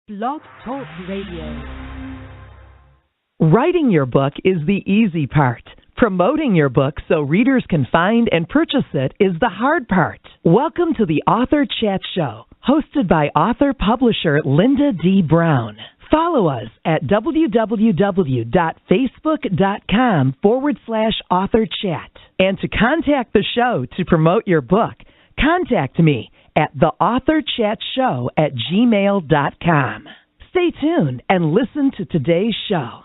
Blog Talk Radio. Writing your book is the easy part. Promoting your book so readers can find and purchase it is the hard part. Welcome to the Author Chat Show, hosted by author-publisher Lynda D. Brown. Follow us at www.facebook.com/authorchat. And to contact the show to promote your book, contact me at theauthorchatshow@gmail.com. Stay tuned and listen to today's show.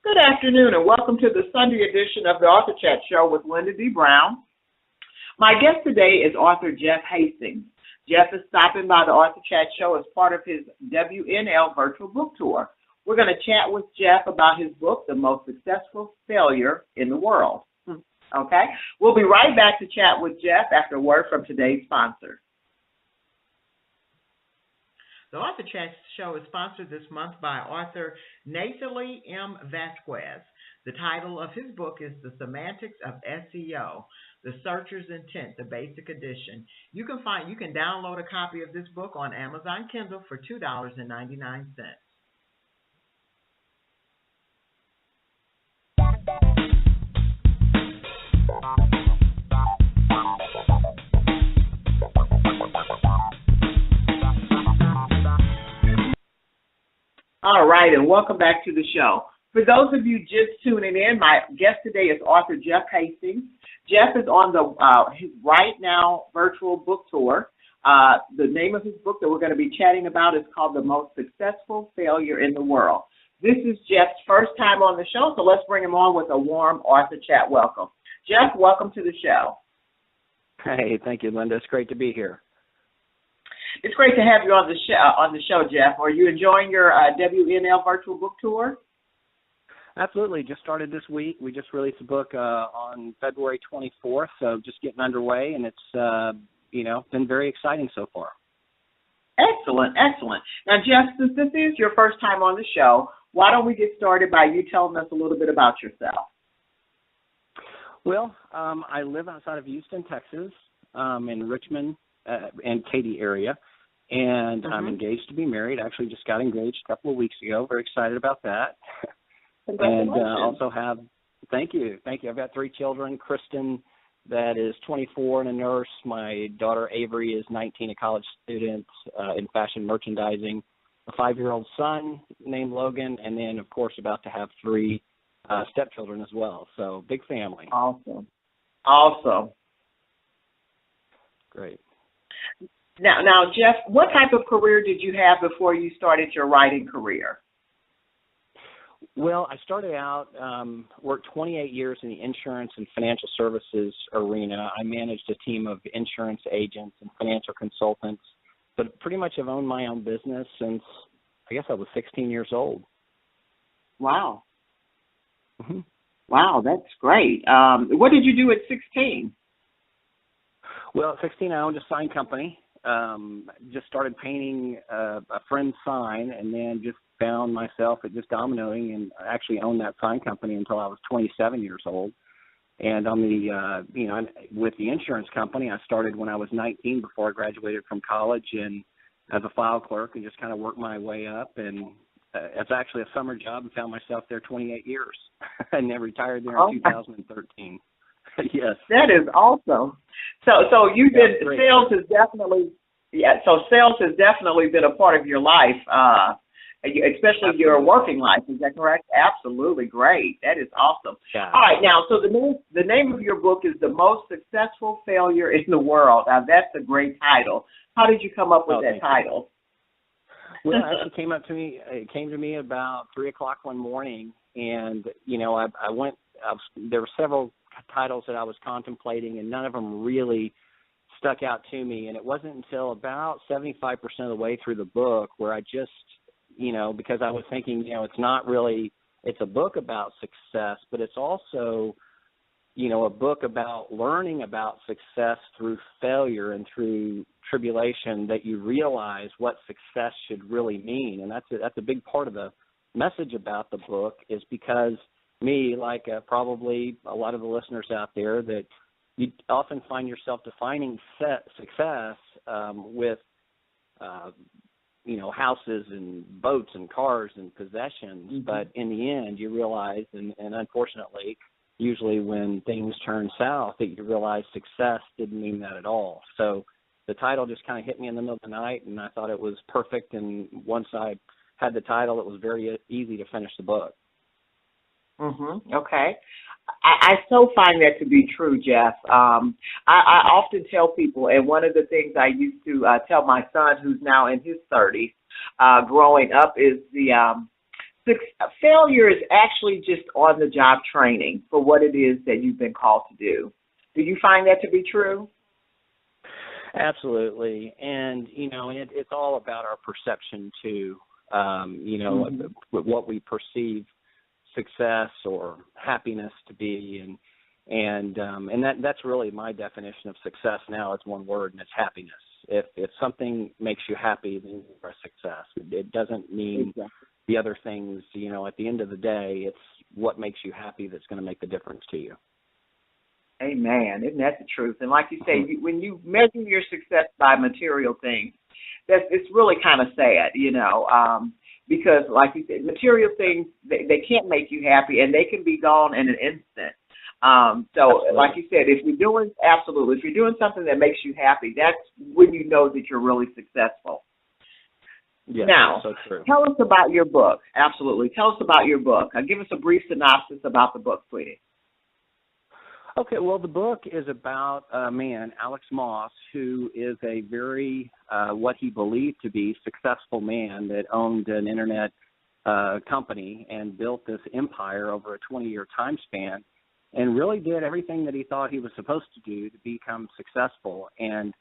Good afternoon and welcome to the Sunday edition of the Author Chat Show with Lynda D. Brown. My guest today is author Jeff Hastings. Jeff is stopping by the Author Chat Show as part of his WNL virtual book tour. We're going to chat with Jeff about his book, The Most Successful Failure in the World. Okay? We'll be right back to chat with Jeff after a word from today's sponsor. The Author Chat Show is sponsored this month by author Nathalie M. Vasquez. The title of his book is The Semantics of SEO, The Searcher's Intent, the Basic Edition. You can download a copy of this book on Amazon Kindle for $2.99. All right, and welcome back to the show. For those of you just tuning in, my guest today is author Jeff Hastings. Jeff is on his Right Now virtual book tour. The name of his book that we're going to be chatting about is called The Most Successful Failure in the World. This is Jeff's first time on the show, so let's bring him on with a warm author chat welcome. Jeff, welcome to the show. Hey, thank you, Lynda. It's great to be here. It's great to have you on the show, Jeff. Are you enjoying your WNL virtual book tour? Absolutely. Just started this week. We just released a book on February 24th, so just getting underway, and it's been very exciting so far. Excellent. Now, Jeff, since this is your first time on the show, why don't we get started by you telling us a little bit about yourself? Well, I live outside of Houston, Texas, in Richmond and Katy area, and I'm engaged to be married. I actually just got engaged a couple of weeks ago. Very excited about that. And also have, thank you. I've got 3 children. Kristen, that is 24 and a nurse. My daughter Avery is 19, a college student in fashion merchandising. A 5-year-old son named Logan, and then, of course, about to have 3 stepchildren as well. So big family. Awesome. Great. Now, Jeff, what type of career did you have before you started your writing career? Well, I started out, worked 28 years in the insurance and financial services arena. I managed a team of insurance agents and financial consultants, but pretty much have owned my own business since, I guess I was 16 years old. Wow. Mm-hmm. Wow, that's great. What did you do at 16? Well, at 16, I owned a sign company. Just started painting a friend's sign, and then just found myself at just dominoing, and I actually owned that sign company until I was 27 years old. And on the, with the insurance company, I started when I was 19 before I graduated from college, and as a file clerk, and just kind of worked my way up. And it's actually a summer job, and found myself there 28 years, and then retired there in 2013. Yes. That is awesome. So you've been, sales has definitely been a part of your life, especially your working life. Is that correct? Absolutely. Great. That is awesome. Yeah. All right. Now, so the name of your book is The Most Successful Failure in the World. Now, that's a great title. How did you come up with that title? Well, it actually came to me about 3 o'clock one morning, and, there were several titles that I was contemplating, and none of them really stuck out to me. And it wasn't until about 75% of the way through the book where I just, because I was thinking, it's not really, it's a book about success, but it's also, a book about learning about success through failure and through tribulation, that you realize what success should really mean. And that's a big part of the message about the book, is because me, like probably a lot of the listeners out there, that you often find yourself defining success with, houses and boats and cars and possessions. Mm-hmm. But in the end, you realize, and unfortunately, usually when things turn south, that you realize success didn't mean that at all. So the title just kind of hit me in the middle of the night, and I thought it was perfect. And once I had the title, it was very easy to finish the book. Okay. I so find that to be true, Jeff. I often tell people, and one of the things I used to tell my son, who's now in his 30s, growing up, is failure is actually just on-the-job training for what it is that you've been called to do. Do you find that to be true? Absolutely. And, it's all about our perception, too. What we perceive success or happiness to be, and that's really my definition of success now. It's one word, and it's happiness. If something makes you happy, then you're a success. It doesn't mean the other things. At the end of the day, it's what makes you happy that's going to make the difference to you. Amen. Isn't that the truth? And like you say, when you measure your success by material things, it's really kind of sad, because like you said, material things, they can't make you happy, and they can be gone in an instant. So like you said, if you're doing something that makes you happy, that's when you know that you're really successful. Yeah, now, so true. Tell us about your book. Absolutely. Tell us about your book. Give us a brief synopsis about the book, please. Okay, well, the book is about a man, Alex Moss, who is a very, what he believed to be, successful man that owned an internet company and built this empire over a 20-year time span, and really did everything that he thought he was supposed to do to become successful. And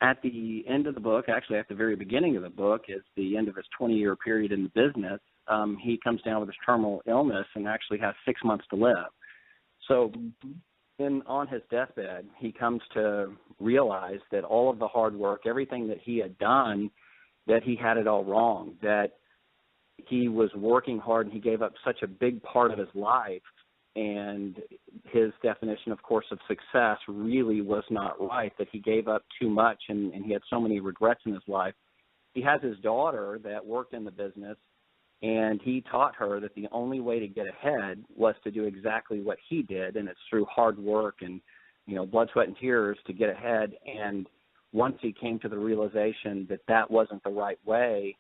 at the end of the book, actually at the very beginning of the book, is the end of his 20-year period in the business, he comes down with his terminal illness and actually has 6 months to live. So on his deathbed, he comes to realize that all of the hard work, everything that he had done, that he had it all wrong, that he was working hard and he gave up such a big part of his life, and his definition, of course, of success really was not right, that he gave up too much and he had so many regrets in his life. He has his daughter that worked in the business, and he taught her that the only way to get ahead was to do exactly what he did, and it's through hard work and, blood, sweat, and tears to get ahead. And once he came to the realization that that wasn't the right way,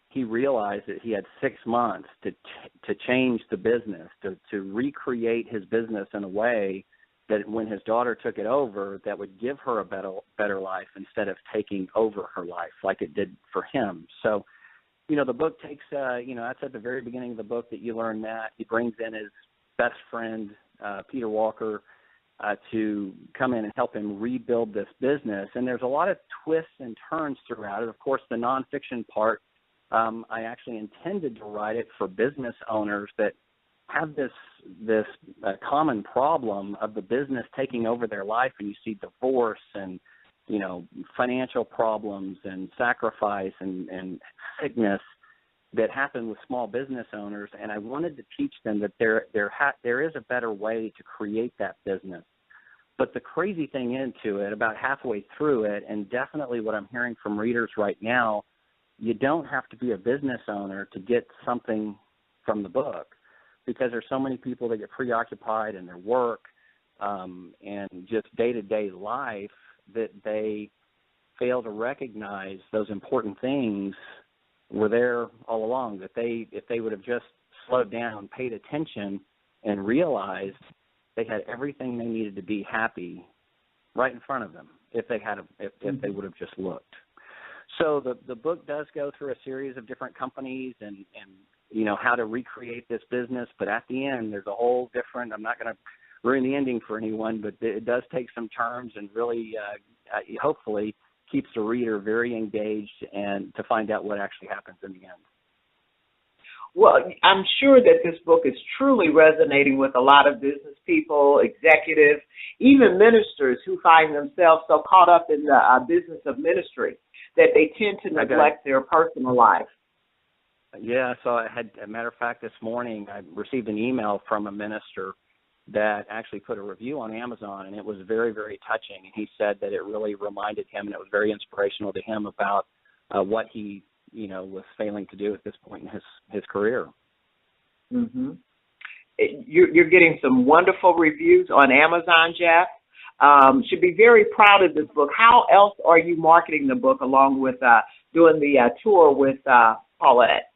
he realized that he had 6 months to change the business, to recreate his business in a way that when his daughter took it over, that would give her a better life instead of taking over her life like it did for him. So, the book takes, that's at the very beginning of the book that you learn that. He brings in his best friend, Peter Walker, to come in and help him rebuild this business. And there's a lot of twists and turns throughout it. Of course, the nonfiction part, I actually intended to write it for business owners that have this common problem of the business taking over their life, and you see divorce and financial problems and sacrifice and sickness that happen with small business owners. And I wanted to teach them that there is a better way to create that business. But the crazy thing into it, about halfway through it, and definitely what I'm hearing from readers right now, you don't have to be a business owner to get something from the book, because there's so many people that get preoccupied in their work and just day-to-day life that they fail to recognize those important things were there all along, that if they would have just slowed down, paid attention, and realized they had everything they needed to be happy right in front of them if they would have just looked. So the book does go through a series of different companies and how to recreate this business, but at the end there's a whole different, I'm not going to ruin the ending for anyone, but it does take some turns and really hopefully keeps the reader very engaged and to find out what actually happens in the end. Well, I'm sure that this book is truly resonating with a lot of business people, executives, even ministers who find themselves so caught up in the business of ministry that they tend to neglect their personal life. Yeah, so I had, as a matter of fact, this morning I received an email from a minister that actually put a review on Amazon, and it was very, very touching. And he said that it really reminded him, and it was very inspirational to him about what he, was failing to do at this point in his career. Mm-hmm. You're getting some wonderful reviews on Amazon, Jeff. Should be very proud of this book. How else are you marketing the book along with doing the tour with Paulette?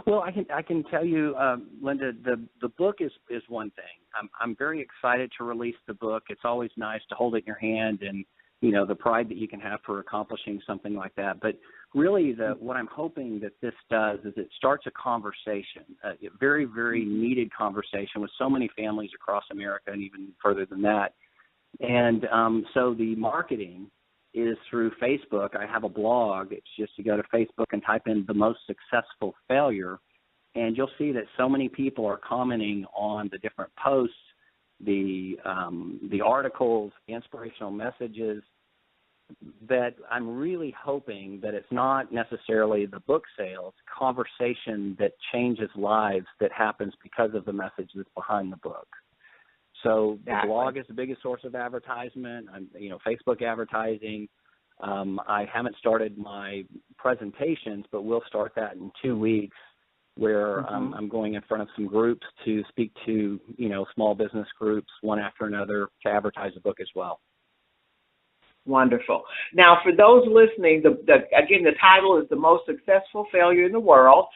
Well, I can tell you, Lynda, the book is one thing. I'm very excited to release the book. It's always nice to hold it in your hand and, the pride that you can have for accomplishing something like that. But really what I'm hoping that this does is it starts a conversation, a very, very needed conversation with so many families across America and even further than that. And so the marketing is through Facebook. I have a blog. It's just you go to Facebook and type in the most successful failure, and you'll see that so many people are commenting on the different posts, the articles, the inspirational messages, that I'm really hoping that it's not necessarily the book sales, conversation that changes lives that happens because of the message that's behind the book. So the blog is the biggest source of advertisement. Facebook advertising. I haven't started my presentations, but we'll start that in 2 weeks, where I'm going in front of some groups to speak to, small business groups one after another to advertise the book as well. Wonderful. Now, for those listening, again, the title is The Most Successful Failure in the World.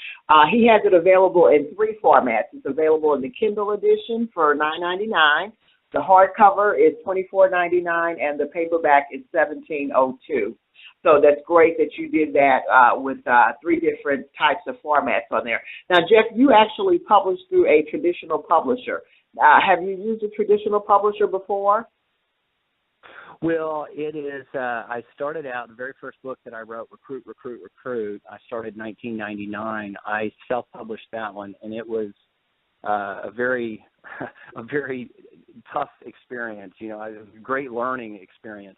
He has it available in 3 formats. It's available in the Kindle edition for $9.99. The hardcover is $24.99, and the paperback is $17.02. So that's great that you did that with 3 different types of formats on there. Now, Jeff, you actually published through a traditional publisher. Have you used a traditional publisher before? Well, it is, I started out, the very first book that I wrote, Recruit, I started in 1999. I self-published that one, and it was a very tough experience, a great learning experience.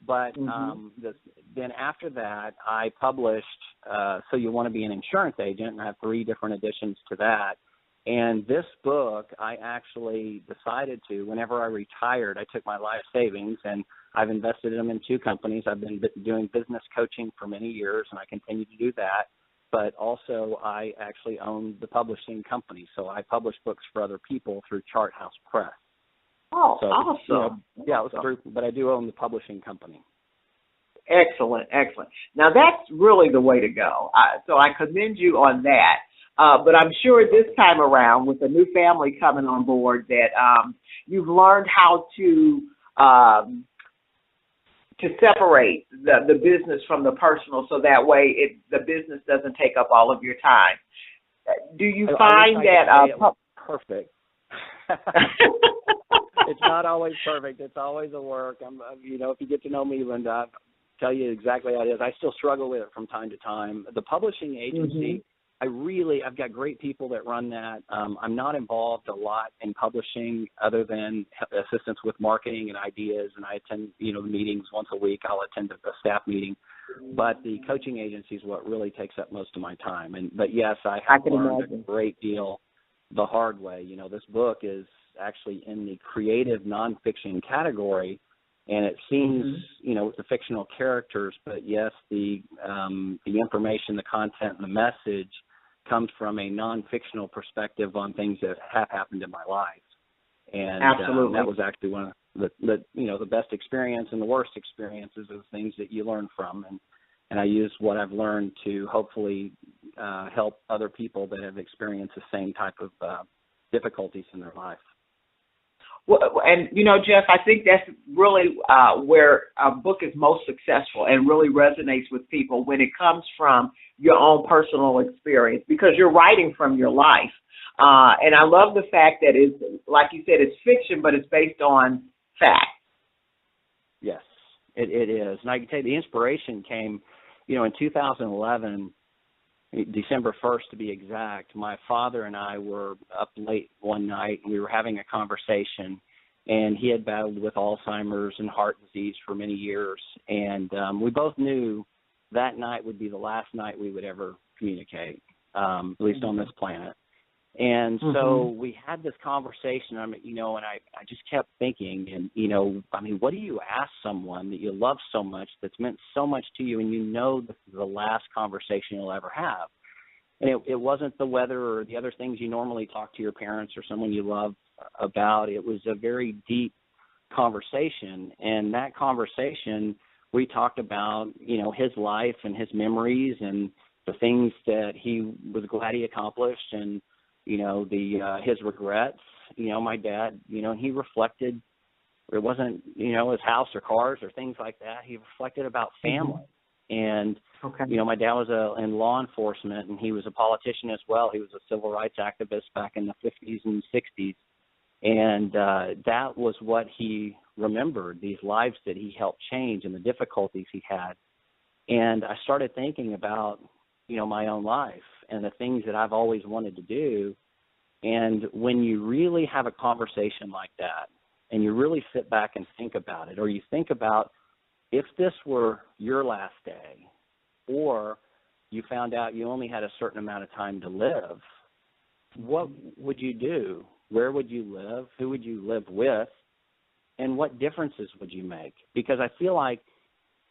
But then after that, I published So You Want to Be an Insurance Agent, and I have 3 different editions to that. And this book, I actually decided to, whenever I retired, I took my life savings and I've invested them in 2 companies. I've been doing business coaching for many years, and I continue to do that. But also, I actually own the publishing company, so I publish books for other people through Chart House Press. Oh, so, awesome! It was through, but I do own the publishing company. Excellent. Now that's really the way to go. So I commend you on that. But I'm sure this time around, with a new family coming on board, that you've learned how to separate the business from the personal, so that way the business doesn't take up all of your time. Do you find that perfect? It's not always perfect. It's always a work. If you get to know me, Lynda, I'll tell you exactly how it is. I still struggle with it from time to time. The publishing agency, I've got great people that run that. I'm not involved a lot in publishing other than assistance with marketing and ideas, and I attend, meetings once a week. I'll attend a staff meeting. But the coaching agency is what really takes up most of my time. But yes, I have learned a great deal the hard way. This book is actually in the creative nonfiction category, and it seems, with the fictional characters, but yes, the information, the content, and the message comes from a non-fictional perspective on things that have happened in my life. And absolutely, that was actually one of the best experience and the worst experiences of things that you learn from. And I use what I've learned to hopefully help other people that have experienced the same type of difficulties in their life. Well, and, Jeff, I think that's really where a book is most successful and really resonates with people, when it comes from your own personal experience, because you're writing from your life. And I love the fact that it's, like you said, it's fiction, but it's based on fact. Yes. It is. And I can tell you the inspiration came, in 2011, December 1st to be exact. My father and I were up late one night, and we were having a conversation, and he had battled with Alzheimer's and heart disease for many years. And we both knew that night would be the last night we would ever communicate, at least on this planet. And so we had this conversation, and I just kept thinking, and, what do you ask someone that you love so much, that's meant so much to you, and this is the last conversation you'll ever have? And it wasn't the weather or the other things you normally talk to your parents or someone you love about. It was a very deep conversation, and that conversation, we talked about, his life and his memories and the things that he was glad he accomplished, and his regrets. My dad, he reflected. It wasn't, his house or cars or things like that. He reflected about family. And, my dad was in law enforcement, and he was a politician as well. He was a civil rights activist back in the 50s and 60s. And that was what he remembered, these lives that he helped change and the difficulties he had. And I started thinking about, my own life and the things that I've always wanted to do. And when you really have a conversation like that, and you really sit back and think about it, or you think about if this were your last day, or you found out you only had a certain amount of time to live, what would you do? Where would you live? Who would you live with? And what differences would you make? Because I feel like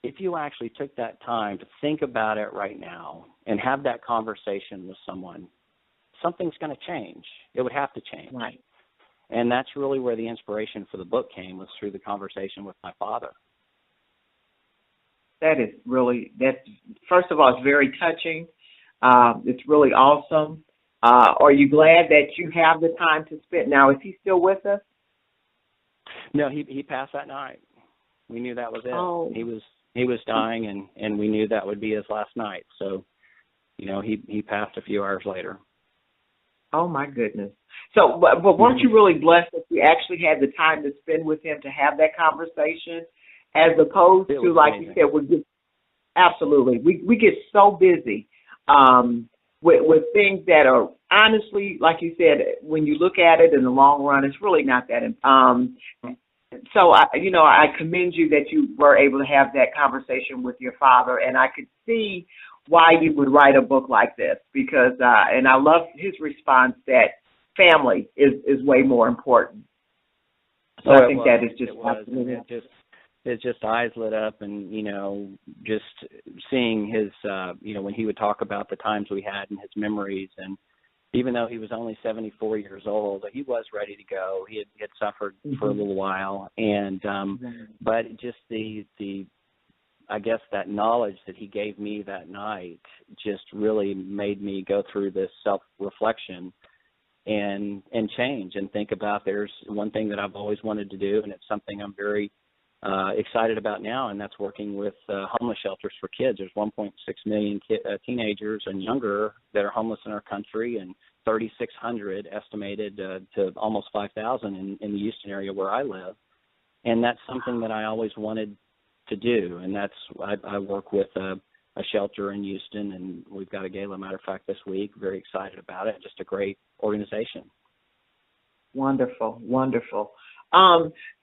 if you actually took that time to think about it right now and have that conversation with someone, something's going to change. It would have to change. Right. And that's really where the inspiration for the book came, was through the conversation with my father. First of all, it's very touching. It's really awesome. Are you glad that you have the time to spend? Now, is he still with us? No, he passed that night. We knew that was it. Oh. He was dying, and we knew that would be his last night. So, he passed a few hours later. Oh, my goodness. So, but weren't you really blessed that you actually had the time to spend with him to have that conversation, as opposed to, like amazing. You said, absolutely. We get so busy with things that are, honestly, like you said, when you look at it in the long run, it's really not that. So, I commend you that you were able to have that conversation with your father, and I could see why you would write a book like this, because, and I love his response that family is way more important. So I think that is just absolutely. His just eyes lit up, and, just seeing his, when he would talk about the times we had and his memories, and even though he was only 74 years old, he was ready to go. He had suffered for a little while, and but just the I guess that knowledge that he gave me that night just really made me go through this self-reflection and change and think about, there's one thing that I've always wanted to do, and it's something I'm very excited about now, and that's working with homeless shelters for kids. There's 1.6 million teenagers and younger that are homeless in our country, and 3,600 estimated to almost 5,000 in the Houston area where I live. And that's something that I always wanted to do, and that's I work with a shelter in Houston, and we've got a gala, matter of fact, this week. Very excited about it. Just a great organization. Wonderful, wonderful.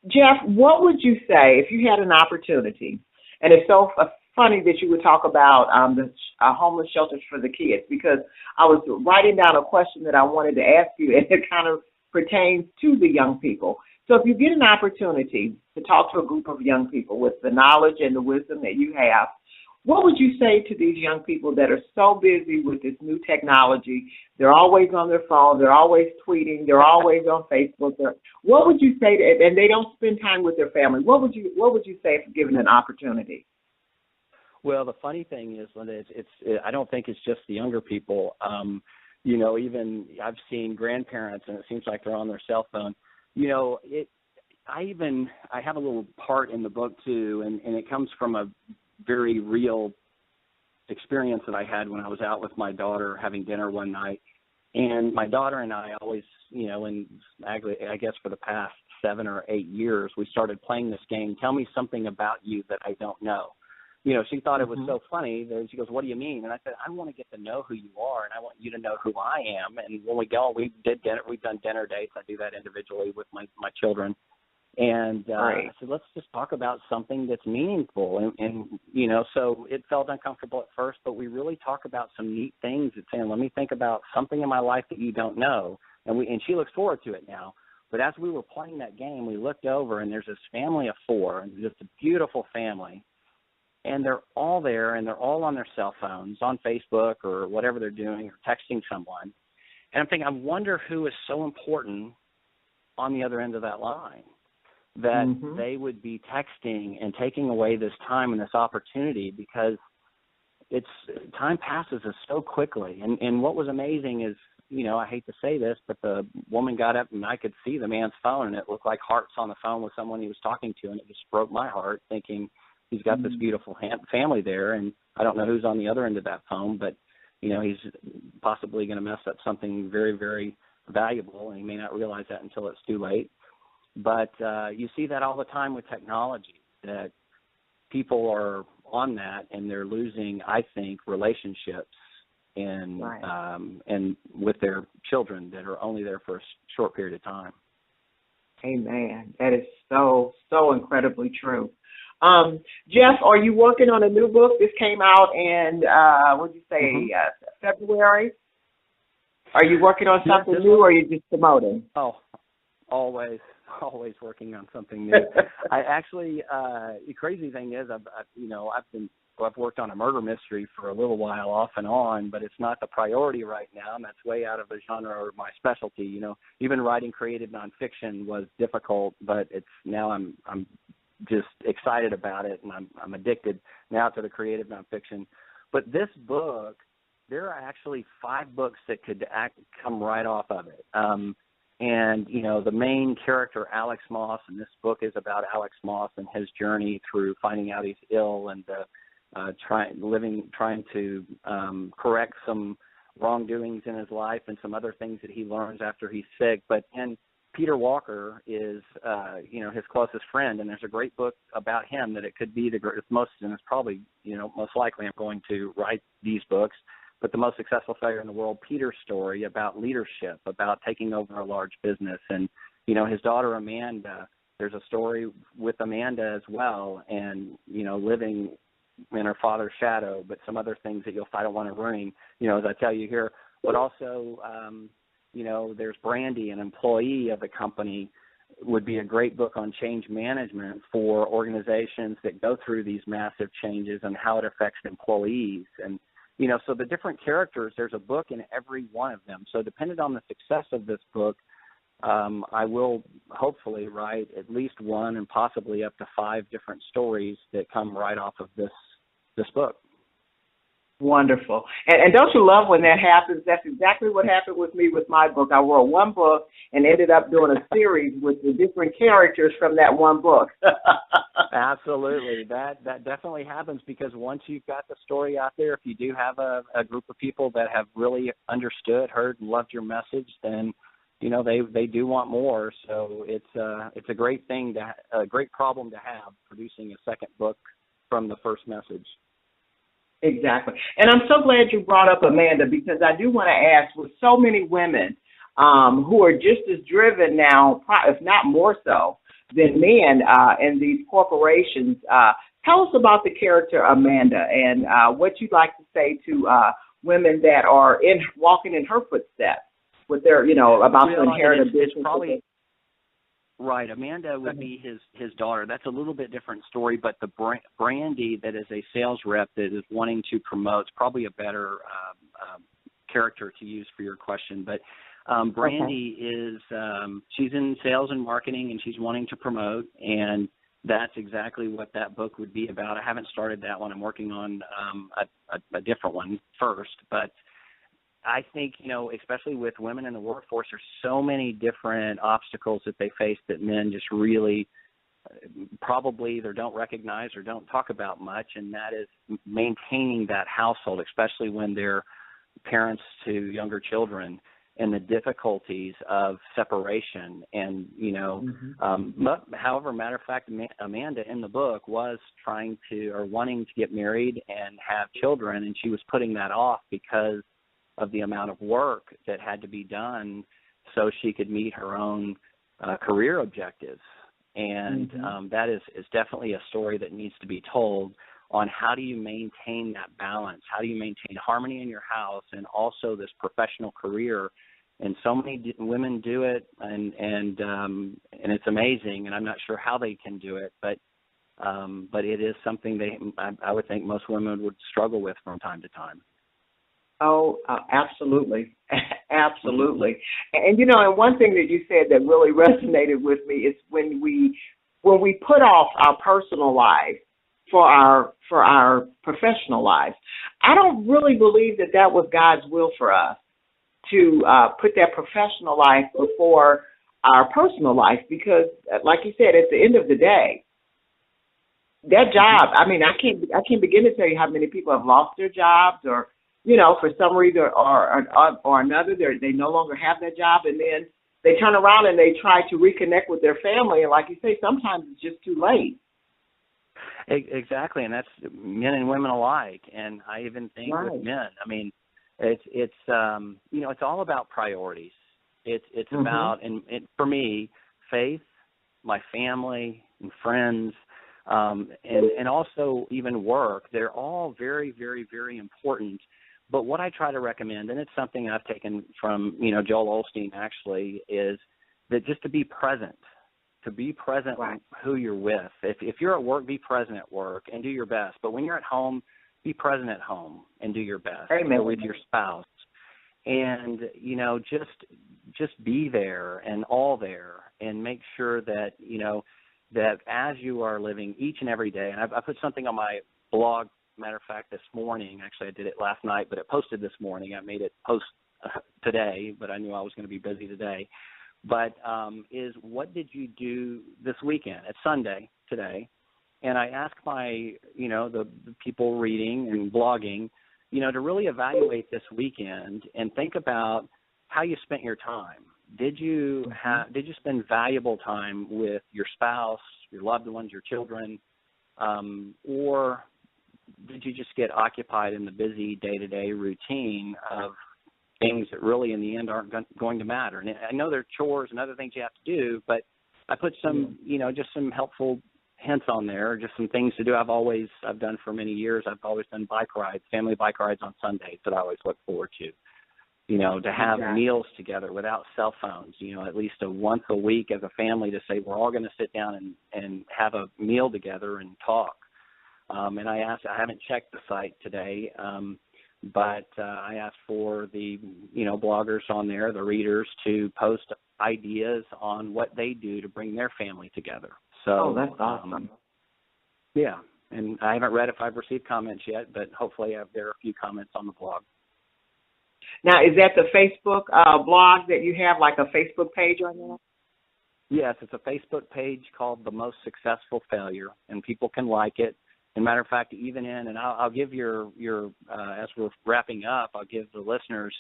Jeff, what would you say if you had an opportunity? And it's so funny that you would talk about the homeless shelters for the kids, because I was writing down a question that I wanted to ask you, and it kind of pertains to the young people. So if you get an opportunity to talk to a group of young people with the knowledge and the wisdom that you have, what would you say to these young people that are so busy with this new technology? They're always on their phone, they're always tweeting, they're always on Facebook. What would you say to, and they don't spend time with their family? What would you say if given an opportunity? Well, the funny thing is, Lynda, I don't think it's just the younger people. Even I've seen grandparents, and it seems like they're on their cell phone. I have a little part in the book too, and it comes from a very real experience that I had when I was out with my daughter having dinner one night. And my daughter and I always, and I guess for the past 7 or 8 years, we started playing this game. Tell me something about you that I don't know. She thought it was so funny that she goes, what do you mean? And I said, I want to get to know who you are, and I want you to know who I am. And when we go, we've done dinner dates. I do that individually with my children. And I said, let's just talk about something that's meaningful. And so it felt uncomfortable at first, but we really talk about some neat things and saying, let me think about something in my life that you don't know. And she looks forward to it now. But as we were playing that game, we looked over, and there's this family of 4, and just a beautiful family. And they're all there, and they're all on their cell phones, on Facebook or whatever they're doing, or texting someone. And I'm thinking, I wonder who is so important on the other end of that line, that they would be texting and taking away this time and this opportunity, because time passes us so quickly. And what was amazing is, I hate to say this, but the woman got up and I could see the man's phone, and it looked like hearts on the phone with someone he was talking to, and it just broke my heart, thinking he's got this beautiful family there, and I don't know who's on the other end of that phone, but he's possibly going to mess up something very, very valuable, and he may not realize that until it's too late. But you see that all the time with technology, that people are on that and they're losing, I think, relationships and with their children that are only there for a short period of time. Amen. That is so, so incredibly true. Jeff, are you working on a new book? This came out in, February? Are you working on something new, or are you just promoting? Oh, always working on something new. I actually, the crazy thing is, I've worked on a murder mystery for a little while off and on, but it's not the priority right now, and that's way out of the genre or my specialty. Even writing creative nonfiction was difficult, but now I'm just excited about it, and I'm addicted now to the creative nonfiction. But this book, there are actually 5 books that could come right off of it. And, the main character, Alex Moss, and this book is about Alex Moss and his journey through finding out he's ill and trying to correct some wrongdoings in his life and some other things that he learns after he's sick. But Peter Walker is, his closest friend, and there's a great book about him that it could be most likely I'm going to write these books, but the most successful failure in the world, Peter's story about leadership, about taking over a large business. And, his daughter Amanda, there's a story with Amanda as well, and, living in her father's shadow, but some other things that I don't want to ruin, as I tell you here. But also, there's Brandy, an employee of the company, would be a great book on change management for organizations that go through these massive changes and how it affects employees. And, so the different characters, there's a book in every one of them. So depending on the success of this book, I will hopefully write at least 1 and possibly up to 5 different stories that come right off of this book. Wonderful. And don't you love when that happens? That's exactly what happened with me with my book. I wrote 1 book and ended up doing a series with the different characters from that 1 book. Absolutely. That definitely happens, because once you've got the story out there, if you do have a group of people that have really understood, heard, and loved your message, then they do want more. So it's a great thing, a great problem to have, producing a second book from the first message. Exactly. And I'm so glad you brought up Amanda, because I do want to ask, with so many women who are just as driven now, if not more so, than men in these corporations, tell us about the character Amanda and what you'd like to say to women that are walking in her footsteps with their, about to inherit a business. Right. Amanda would be his daughter. That's a little bit different story, but the Brandy that is a sales rep that is wanting to promote is probably a better character to use for your question. But Brandy is she's in sales and marketing, and she's wanting to promote, and that's exactly what that book would be about. I haven't started that one. I'm working on a different one first, but I think, especially with women in the workforce, there's so many different obstacles that they face that men just really probably either don't recognize or don't talk about much, and that is maintaining that household, especially when they're parents to younger children. and the difficulties of separation. And, however, matter of fact, Amanda in the book was wanting to get married and have children, and she was putting that off because of the amount of work that had to be done so she could meet her own career objectives. And that is definitely a story that needs to be told on how do you maintain that balance? How do you maintain harmony in your house and also this professional career? And so many women do it, and it's amazing. And I'm not sure how they can do it, but it is something I would think most women would struggle with from time to time. Oh, absolutely. Absolutely. And, and one thing that you said that really resonated with me is when we put off our personal life for our professional lives. I don't really believe that was God's will for us to put that professional life before our personal life, because, like you said, at the end of the day, that job, I mean, I can't begin to tell you how many people have lost their jobs or, for some reason or another, they no longer have that job, and then they turn around and they try to reconnect with their family, and like you say, sometimes it's just too late. Exactly, and that's men and women alike. And I even think with men, I mean, it's all about priorities. It's about, and for me, faith, my family and friends, and also even work. They're all very, very, very important. But what I try to recommend, and it's something I've taken from Joel Osteen actually, is that just to be present. To be present with who you're with. If you're at work, be present at work and do your best. But when you're at home, be present at home and do your best. Amen. With your spouse. And, just be there and all there, and make sure that, that as you are living each and every day, and I put something on my blog, matter of fact, this morning. Actually, I did it last night, but it posted this morning. I made it post today, but I knew I was going to be busy today. But is what did you do this weekend? It's Sunday today, and I ask my, the people reading and blogging, to really evaluate this weekend and think about how you spent your time. Did you spend valuable time with your spouse, your loved ones, your children, or did you just get occupied in the busy day-to-day routine of things that really in the end aren't going to matter? And I know there are chores and other things you have to do, but I put some, just some helpful hints on there, just some things to do. I've done for many years. I've always done family bike rides on Sundays that I always look forward to, to have meals together without cell phones, at least once a week as a family to say, we're all going to sit down and have a meal together and talk. And I haven't checked the site today, but I asked for the, bloggers on there, the readers, to post ideas on what they do to bring their family together. So, that's awesome. Yeah, and I haven't read if I've received comments yet, but hopefully there are a few comments on the blog. Now, is that the Facebook blog that you have, like a Facebook page on there? Yes, it's a Facebook page called The Most Successful Failure, and people can like it. As a matter of fact, and I'll give your as we're wrapping up, I'll give the listeners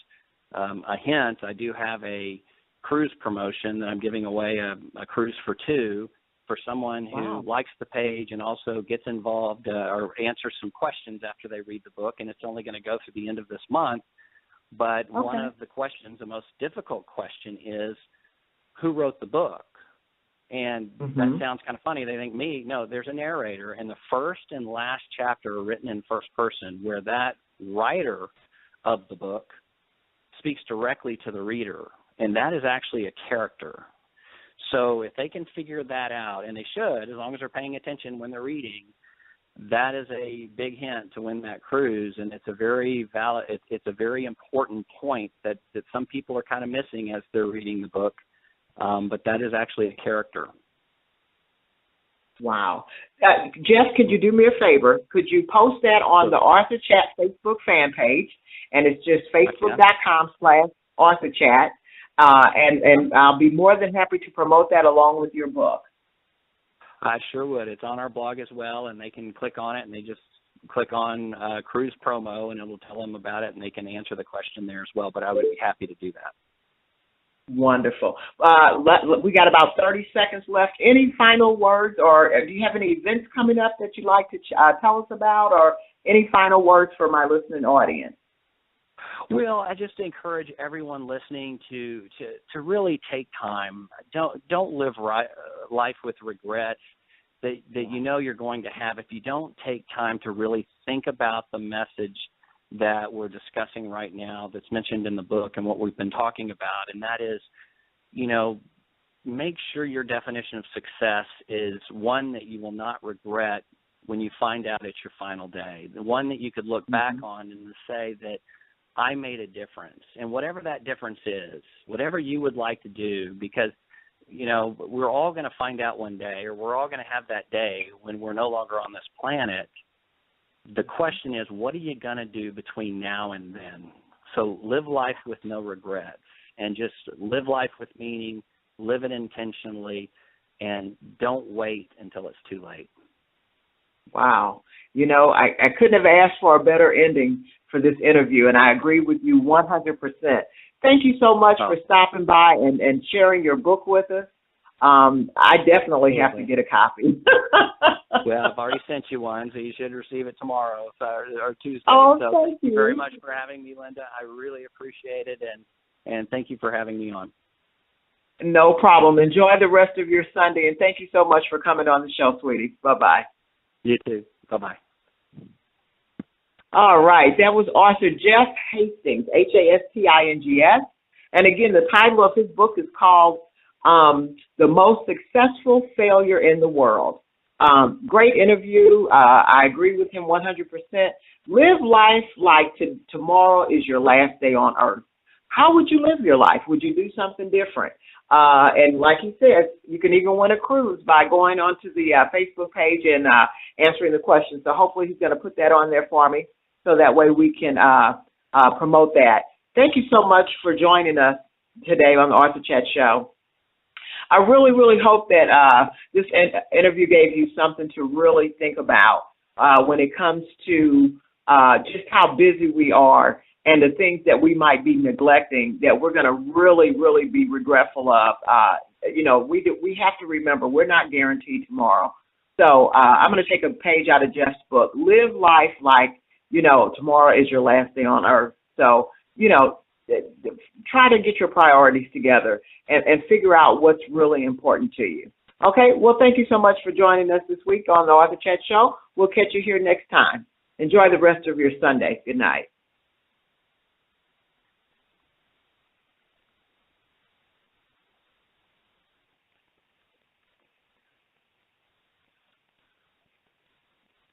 a hint. I do have a cruise promotion that I'm giving away, a cruise for two, for someone who likes the page and also gets involved or answers some questions after they read the book. And it's only going to go through the end of this month. But one of the questions, the most difficult question, is who wrote the book? And that sounds kind of funny. They think me. No, there's a narrator, and the first and last chapter are written in first person, where that writer of the book speaks directly to the reader, and that is actually a character. So if they can figure that out, and they should, as long as they're paying attention when they're reading, that is a big hint to win that cruise. And it's a very it's a very important point that some people are kind of missing as they're reading the book. But that is actually a character. Wow. Jeff, could you do me a favor? Could you post that on the Author Chat Facebook fan page? And it's just facebook.com/AuthorChat. And I'll be more than happy to promote that along with your book. I sure would. It's on our blog as well, and they can click on it, and they just click on cruise promo, and it will tell them about it, and they can answer the question there as well. But I would be happy to do that. Wonderful. We got about 30 seconds left. Any final words, or do you have any events coming up that you'd like to tell us about, or any final words for my listening audience? Well, I just encourage everyone listening to really take time. Don't live life with regrets that you know you're going to have if you don't take time to really think about the message that we're discussing right now that's mentioned in the book and what we've been talking about, and that is, make sure your definition of success is one that you will not regret when you find out it's your final day, the one that you could look back on and say that I made a difference, and whatever that difference is, whatever you would like to do, because we're all going to find out one day, or we're all going to have that day when we're no longer on this planet. The question is, what are you going to do between now and then? So live life with no regrets, and just live life with meaning, live it intentionally, and don't wait until it's too late. Wow. I couldn't have asked for a better ending for this interview, and I agree with you 100%. Thank you so much for stopping by and sharing your book with us. I definitely have to get a copy. Well, I've already sent you one, so you should receive it tomorrow or Tuesday. Oh, so thank you very much for having me, Lynda. I really appreciate it, and thank you for having me on. No problem. Enjoy the rest of your Sunday, and thank you so much for coming on the show, sweetie. Bye-bye. You too. Bye-bye. All right. That was author Jeff Hastings, Hastings. And again, the title of his book is called The Most Successful Failure in the World. Great interview. I agree with him 100%. Live life like tomorrow is your last day on earth. How would you live your life? Would you do something different? And like he says, you can even win a cruise by going onto the Facebook page and answering the questions. So hopefully he's going to put that on there for me so that way we can promote that. Thank you so much for joining us today on the Author Chat Show. I really, really hope that this interview gave you something to really think about when it comes to just how busy we are and the things that we might be neglecting that we're going to really, really be regretful of. We have to remember we're not guaranteed tomorrow. So I'm going to take a page out of Jeff's book. Live life like, tomorrow is your last day on earth. So, try to get your priorities together and figure out what's really important to you. Okay, well, thank you so much for joining us this week on the Author Chat Show. We'll catch you here next time. Enjoy the rest of your Sunday. Good night.